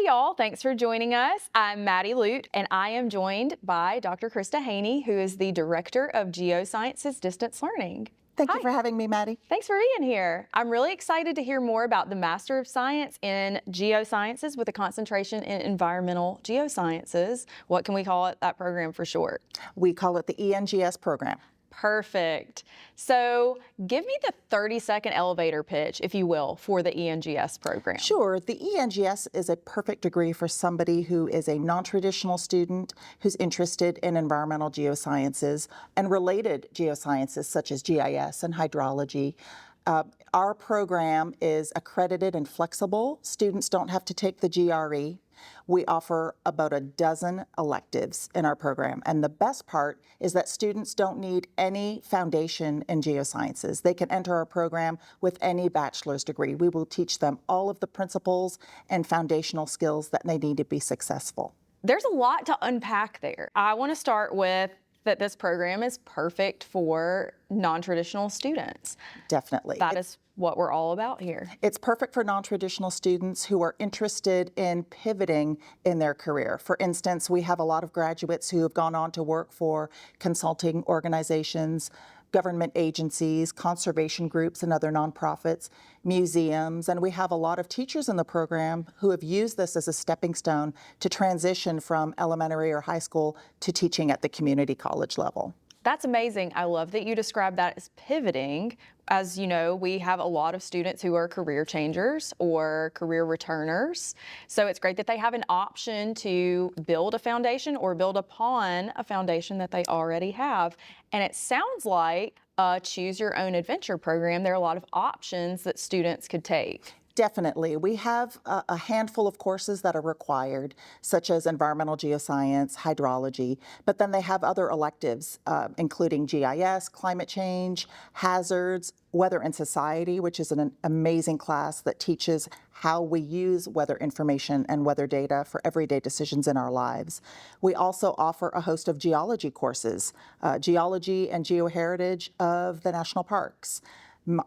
y'all, thanks for joining us. I'm Maddie Ludt, and I am joined by Dr. Christa Haney, who is the Director of Geosciences Distance Learning. Thank you for having me, Maddie. Thanks for being here. I'm really excited to hear more about the Master of Science in Geosciences with a concentration in environmental geosciences. What can we call it, that program for short? We call it the ENGS program. Perfect. So give me the 30-second elevator pitch, if you will, for the ENGS program. Sure. The ENGS is a perfect degree for somebody who is a non-traditional student who's interested in environmental geosciences and related geosciences such as GIS and hydrology. Our program is accredited and flexible. Students don't have to take the GRE. We offer about a dozen electives in our program. And the best part is that students don't need any foundation in geosciences. They can enter our program with any bachelor's degree. We will teach them all of the principles and foundational skills that they need to be successful. There's a lot to unpack there. I want to start with that this program is perfect for non-traditional students. Definitely. That is what we're all about here. It's perfect for non-traditional students who are interested in pivoting in their career. For instance, we have a lot of graduates who have gone on to work for consulting organizations, government agencies, conservation groups and other nonprofits, museums, and we have a lot of teachers in the program who have used this as a stepping stone to transition from elementary or high school to teaching at the community college level. That's amazing. I love that you describe that as pivoting. As you know, we have a lot of students who are career changers or career returners. So it's great that they have an option to build a foundation or build upon a foundation that they already have. And it sounds like a choose your own adventure program. There are a lot of options that students could take. Definitely. We have a handful of courses that are required, such as environmental geoscience, hydrology, but then they have other electives, including GIS, climate change, hazards, weather and society, which is an amazing class that teaches how we use weather information and weather data for everyday decisions in our lives. We also offer a host of geology courses, geology and geoheritage of the national parks,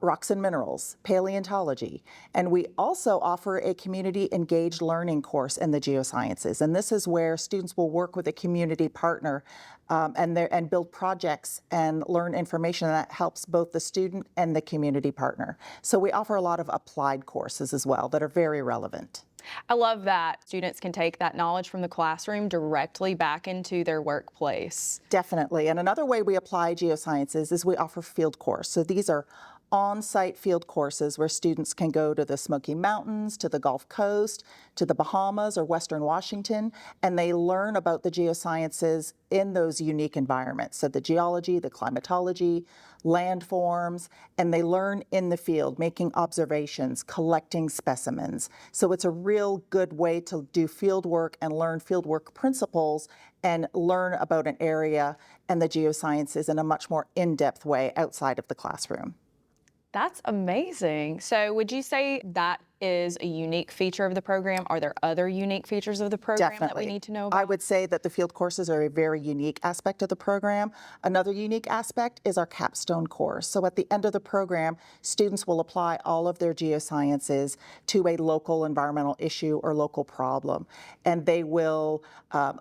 rocks and minerals, paleontology, and we also offer a community engaged learning course in the geosciences. And this is where students will work with a community partner and build projects and learn information that helps both the student and the community partner. So we offer a lot of applied courses as well that are very relevant. I love that students can take that knowledge from the classroom directly back into their workplace. Definitely. And another way we apply geosciences is we offer field course. So these are on-site field courses where students can go to the Smoky Mountains, to the Gulf Coast, to the Bahamas or Western Washington, and they learn about the geosciences in those unique environments. So the geology, the climatology, landforms, and they learn in the field, making observations, collecting specimens. So it's a real good way to do field work and learn field work principles and learn about an area and the geosciences in a much more in-depth way outside of the classroom. That's amazing. So would you say that is a unique feature of the program? Are there other unique features of the program that we need to know about? I would say that the field courses are a very unique aspect of the program. Another unique aspect is our capstone course. So at the end of the program, students will apply all of their geosciences to a local environmental issue or local problem. And they will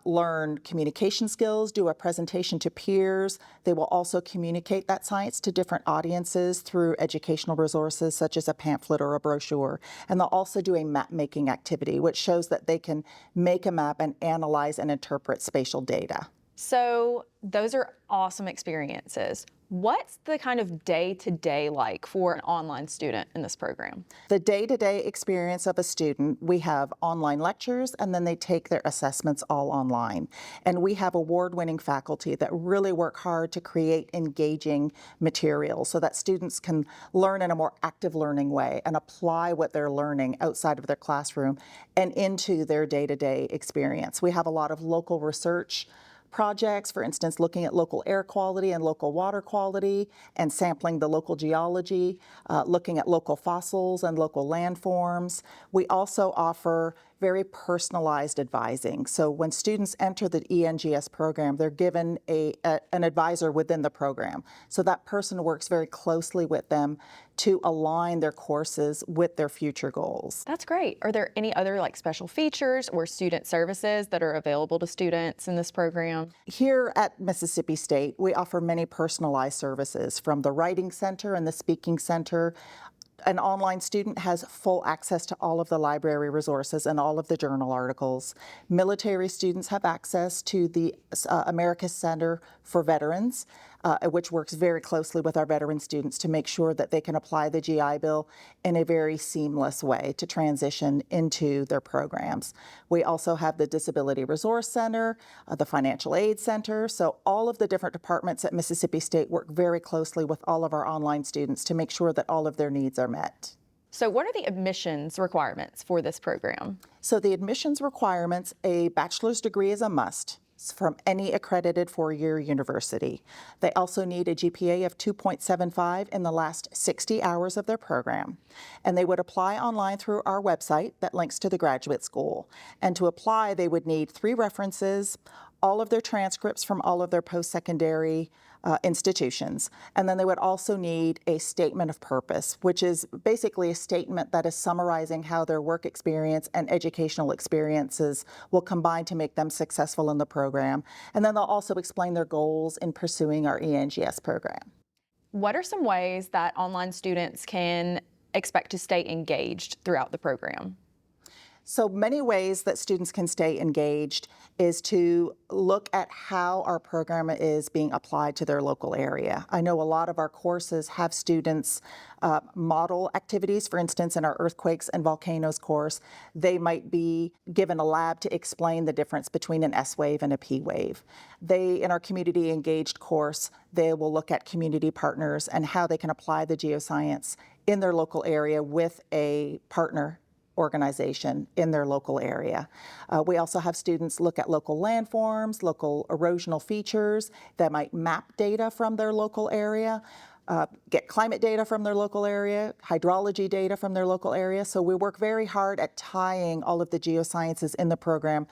learn communication skills, do a presentation to peers. They will also communicate that science to different audiences through educational resources such as a pamphlet or a brochure. And they'll also do a map-making activity, which shows that they can make a map and analyze and interpret spatial data. So those are awesome experiences. What's the kind of day-to-day like for an online student in this program? The day-to-day experience of a student, we have online lectures and then they take their assessments all online. And we have award-winning faculty that really work hard to create engaging material so that students can learn in a more active learning way and apply what they're learning outside of their classroom and into their day-to-day experience. We have a lot of local research projects, for instance, looking at local air quality and local water quality and sampling the local geology, looking at local fossils and local landforms. We also offer very personalized advising. So when students enter the ENGS program, they're given an advisor within the program. So that person works very closely with them to align their courses with their future goals. That's great. Are there any other like special features or student services that are available to students in this program? Here at Mississippi State, we offer many personalized services from the Writing Center and the Speaking Center. An online student has full access to all of the library resources and all of the journal articles. Military students have access to the America Center for Veterans, which works very closely with our veteran students to make sure that they can apply the GI Bill in a very seamless way to transition into their programs. We also have the Disability Resource Center, the Financial Aid Center, so all of the different departments at Mississippi State work very closely with all of our online students to make sure that all of their needs are met. So what are the admissions requirements for this program? So the admissions requirements, a bachelor's degree is a must from any accredited four-year university. They also need a GPA of 2.75 in the last 60 hours of their program. And they would apply online through our website that links to the graduate school. And to apply, they would need 3 references, all of their transcripts from all of their post-secondary institutions. And then they would also need a statement of purpose, which is basically a statement that is summarizing how their work experience and educational experiences will combine to make them successful in the program. And then they'll also explain their goals in pursuing our ENGS program. What are some ways that online students can expect to stay engaged throughout the program? So many ways that students can stay engaged is to look at how our program is being applied to their local area. I know a lot of our courses have students model activities. For instance, in our earthquakes and volcanoes course, they might be given a lab to explain the difference between an S wave and a P wave. In our community engaged course, they will look at community partners and how they can apply the geoscience in their local area with a partner organization in their local area. We also have students look at local landforms, local erosional features that might map data from their local area, get climate data from their local area, hydrology data from their local area. So we work very hard at tying all of the geosciences in the program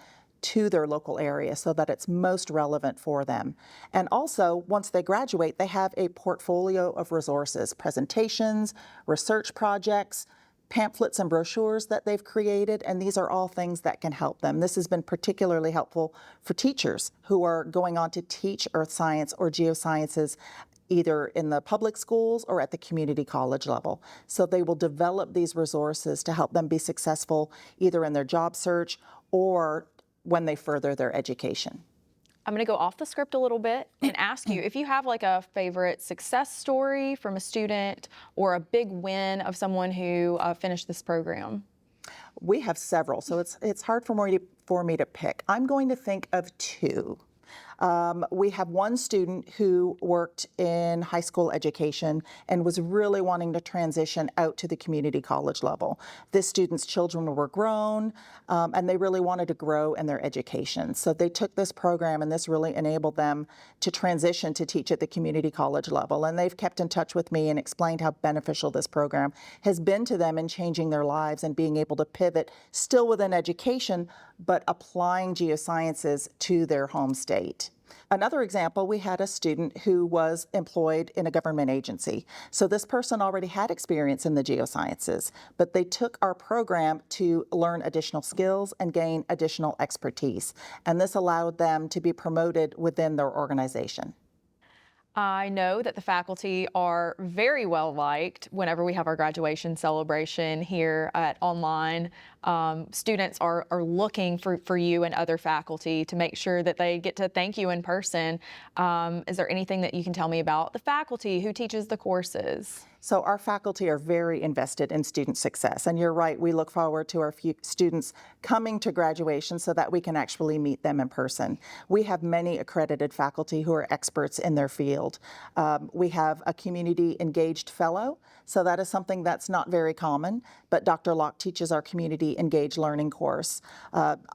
to their local area so that it's most relevant for them. And also, once they graduate, they have a portfolio of resources, presentations, research projects, pamphlets and brochures that they've created, and these are all things that can help them. This has been particularly helpful for teachers who are going on to teach earth science or geosciences either in the public schools or at the community college level. So they will develop these resources to help them be successful either in their job search or when they further their education. I'm going to go off the script a little bit and ask you if you have like a favorite success story from a student or a big win of someone who finished this program. We have several, so it's hard for me to pick. I'm going to think of 2. We have one student who worked in high school education and was really wanting to transition out to the community college level. This student's children were grown, and they really wanted to grow in their education. So they took this program, and this really enabled them to transition to teach at the community college level. And they've kept in touch with me and explained how beneficial this program has been to them in changing their lives and being able to pivot still within education, but applying geosciences to their home state. Another example, we had a student who was employed in a government agency. So this person already had experience in the geosciences, but they took our program to learn additional skills and gain additional expertise. And this allowed them to be promoted within their organization. I know that the faculty are very well liked whenever we have our graduation celebration here at online. Students are looking for you and other faculty to make sure that they get to thank you in person. Is there anything that you can tell me about the faculty who teaches the courses? So our faculty are very invested in student success. And you're right, we look forward to our students coming to graduation so that we can actually meet them in person. We have many accredited faculty who are experts in their field. We have a community engaged fellow, so that is something that's not very common, but Dr. Locke teaches our community engaged learning course.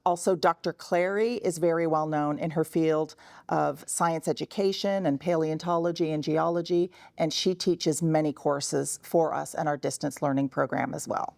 Also, Dr. Clary is very well known in her field of science education and paleontology and geology, and she teaches many courses for us in our distance learning program as well.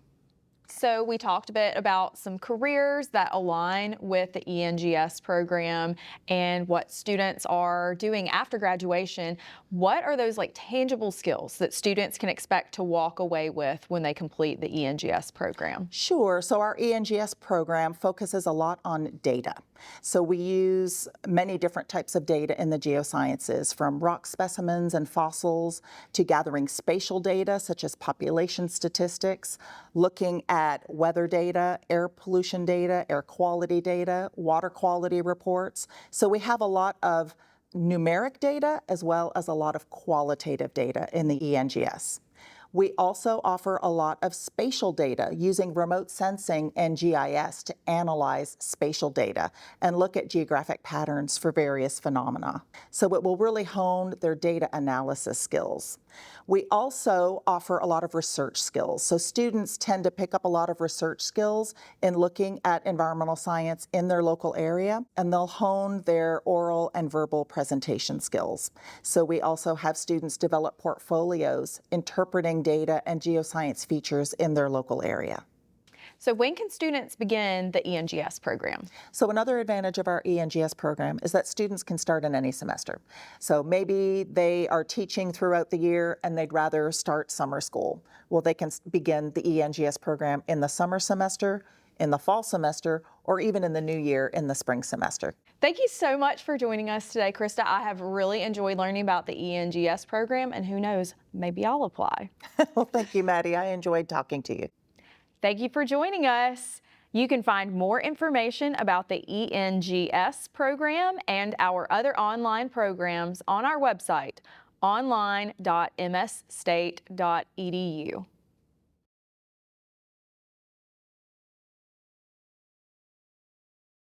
So we talked a bit about some careers that align with the ENGS program and what students are doing after graduation. What are those like tangible skills that students can expect to walk away with when they complete the ENGS program? Sure. So our ENGS program focuses a lot on data. So we use many different types of data in the geosciences, from rock specimens and fossils to gathering spatial data such as population statistics, looking at weather data, air pollution data, air quality data, water quality reports. So we have a lot of numeric data as well as a lot of qualitative data in the ENGS. We also offer a lot of spatial data using remote sensing and GIS to analyze spatial data and look at geographic patterns for various phenomena. So it will really hone their data analysis skills. We also offer a lot of research skills. So students tend to pick up a lot of research skills in looking at environmental science in their local area, and they'll hone their oral and verbal presentation skills. So we also have students develop portfolios interpreting data and geoscience features in their local area. So when can students begin the ENGS program? So another advantage of our ENGS program is that students can start in any semester. So maybe they are teaching throughout the year and they'd rather start summer school. Well, they can begin the ENGS program in the summer semester, in the fall semester, or even in the new year in the spring semester. Thank you so much for joining us today, Christa. I have really enjoyed learning about the ENGS program, and who knows, maybe I'll apply. Well, thank you, Maddie. I enjoyed talking to you. Thank you for joining us. You can find more information about the ENGS program and our other online programs on our website, online.msstate.edu.